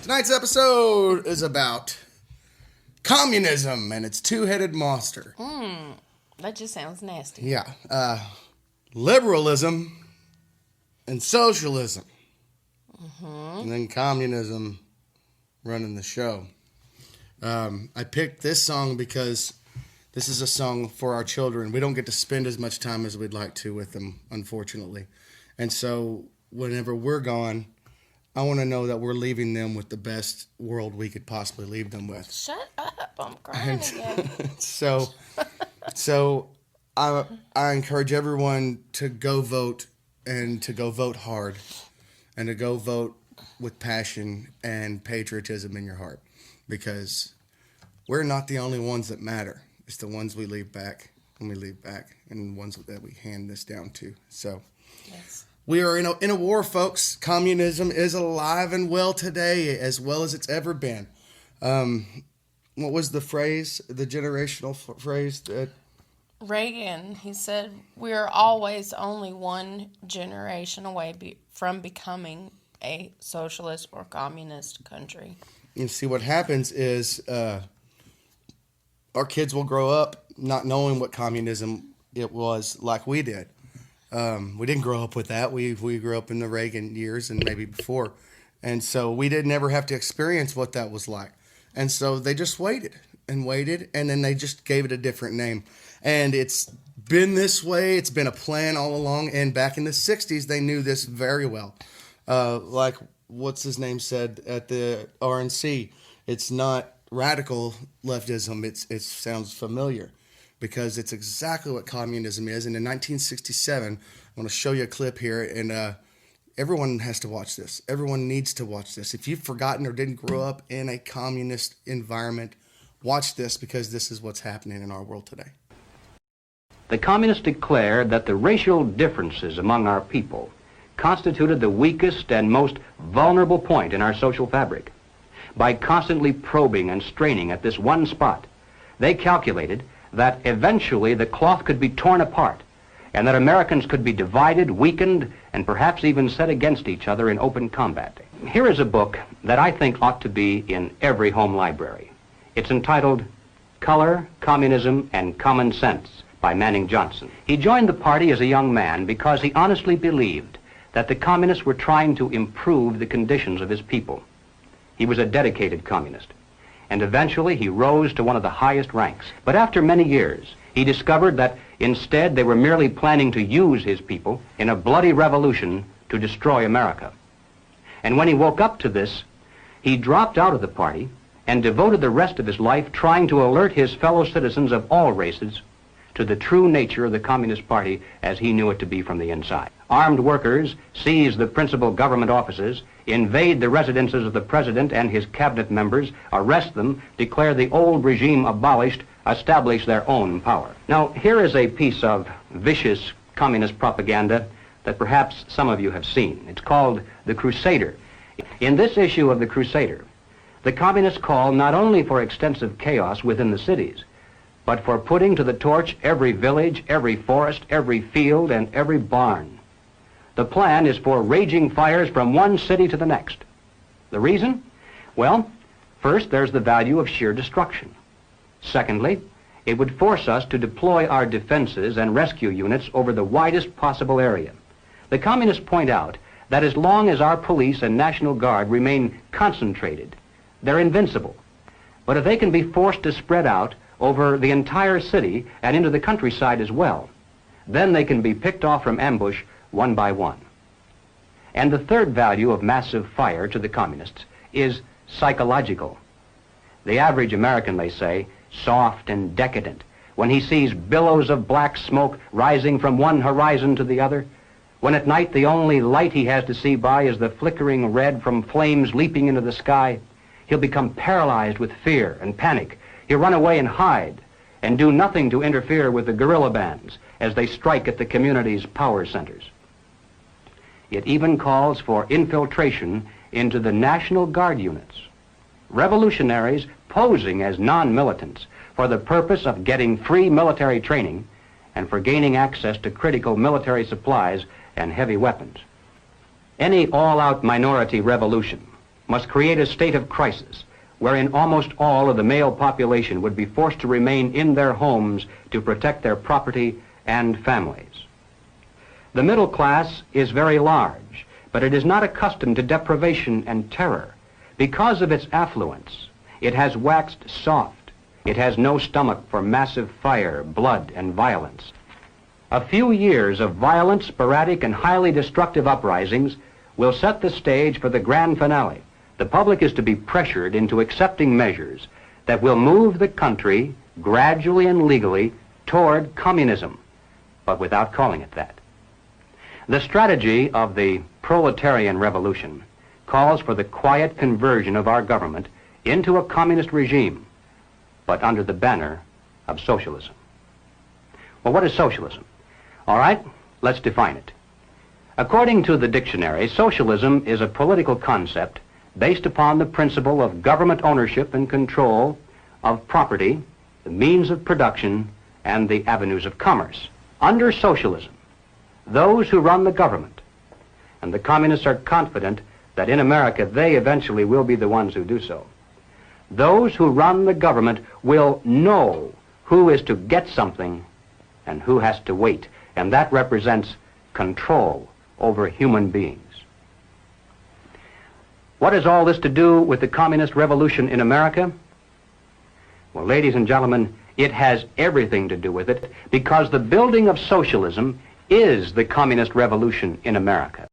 Tonight's episode is about communism and its two-headed monster. That just sounds nasty. Yeah. Liberalism and socialism. And then communism running the show. I picked this song because this is a song for our children. We don't get to spend as much time as we'd like to with them, unfortunately. And so whenever we're gone, I want to know that we're leaving them with the best world we could possibly leave them with. Shut up, I'm crying again. So I encourage everyone to go vote and to go vote hard and to go vote with passion and patriotism in your heart, because we're not the only ones that matter. It's the ones we leave back when we leave back, and the ones that we hand this down to. So Yes. we are in a war, folks. Communism is alive and well today, as well as it's ever been. What was the phrase, the generational phrase that Reagan, he said, we are always only one generation away from becoming a socialist or communist country. you see what happens is our kids will grow up not knowing what communism it was like we did. We didn't grow up with that. We grew up in the Reagan years and maybe before. And so we didn't ever have to experience what that was like. And so they just waited, and then they just gave it a different name. And it's been this way. It's been a plan all along. And back in the 60s, they knew this very well. Like what's his name said at the RNC, it's not radical leftism. It sounds familiar, because it's exactly what communism is. And in 1967, I want to show you a clip here, and everyone has to watch this. Everyone needs to watch this. If you've forgotten or didn't grow up in a communist environment, watch this, because this is what's happening in our world today. The communists declared that the racial differences among our people constituted the weakest and most vulnerable point in our social fabric. By constantly probing and straining at this one spot, they calculated that eventually the cloth could be torn apart, and that Americans could be divided, weakened, and perhaps even set against each other in open combat. Here is a book that I think ought to be in every home library. It's entitled Color, Communism, and Common Sense by Manning Johnson. He joined the party as a young man because he honestly believed that the communists were trying to improve the conditions of his people. He was a dedicated communist, and eventually he rose to one of the highest ranks. But after many years, he discovered that instead they were merely planning to use his people in a bloody revolution to destroy America. And when he woke up to this, he dropped out of the party and devoted the rest of his life trying to alert his fellow citizens of all races to the true nature of the Communist Party as he knew it to be from the inside. Armed workers seize the principal government offices, invade the residences of the president and his cabinet members, arrest them, declare the old regime abolished, establish their own power. Now, here is a piece of vicious communist propaganda that perhaps some of you have seen. It's called The Crusader. In this issue of The Crusader, the communists call not only for extensive chaos within the cities, but for putting to the torch every village, every forest, every field, and every barn. The plan is for raging fires from one city to the next. The reason? Well, first, there's the value of sheer destruction. Secondly, it would force us to deploy our defenses and rescue units over the widest possible area. The communists point out that as long as our police and National Guard remain concentrated, they're invincible. But if they can be forced to spread out over the entire city and into the countryside as well, then they can be picked off from ambush one by one. And the third value of massive fire to the communists is psychological. The average American, they say, soft and decadent, when he sees billows of black smoke rising from one horizon to the other, when at night the only light he has to see by is the flickering red from flames leaping into the sky, he'll become paralyzed with fear and panic. He'll run away and hide and do nothing to interfere with the guerrilla bands as they strike at the community's power centers. It even calls for infiltration into the National Guard units. Revolutionaries posing as non-militants for the purpose of getting free military training and for gaining access to critical military supplies and heavy weapons. Any all-out minority revolution must create a state of crisis wherein almost all of the male population would be forced to remain in their homes to protect their property and families. The middle class is very large, but it is not accustomed to deprivation and terror. Because of its affluence, it has waxed soft. It has no stomach for massive fire, blood, and violence. A few years of violent, sporadic, and highly destructive uprisings will set the stage for the grand finale. The public is to be pressured into accepting measures that will move the country gradually and legally toward communism, but without calling it that. The strategy of the proletarian revolution calls for the quiet conversion of our government into a communist regime, but under the banner of socialism. Well, what is socialism? All right, let's define it. According to the dictionary, socialism is a political concept based upon the principle of government ownership and control of property, the means of production, and the avenues of commerce. Under socialism, those who run the government, and the communists are confident that in America they eventually will be the ones who do so, those who run the government will know who is to get something and who has to wait, and that represents control over human beings. What has all this to do with the communist revolution in America? Well, ladies and gentlemen, it has everything to do with it, because the building of socialism is the communist revolution in America.